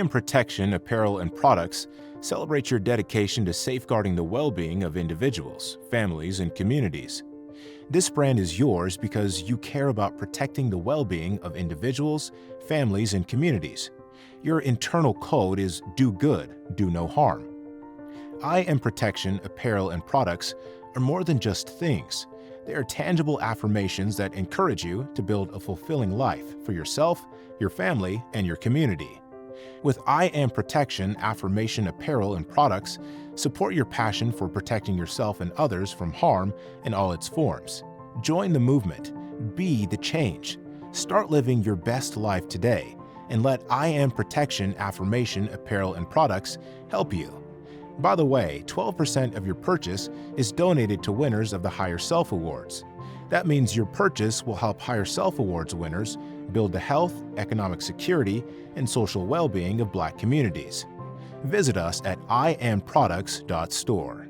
Protection Apparel and Products celebrates your dedication to safeguarding the well-being of individuals, families, and communities. This brand is yours because you care about protecting the well-being of individuals, families, and communities. Your internal code is do good, do no harm. Protection Apparel and Products are more than just things. They are tangible affirmations that encourage you to build a fulfilling life for yourself, your family, and your community. With Protection Affirmation Apparel and Products, support your passion for protecting yourself and others from harm in all its forms. Join the movement. Be the change. Start living your best life today, and let Protection Affirmation Apparel and Products help you. By the way, 12% of your purchase is donated to winners of the Higher Self Awards. That means your purchase will help Higher Self Awards winners build the health, economic security, and social well-being of Black communities. Visit us at IAmProduct.Store.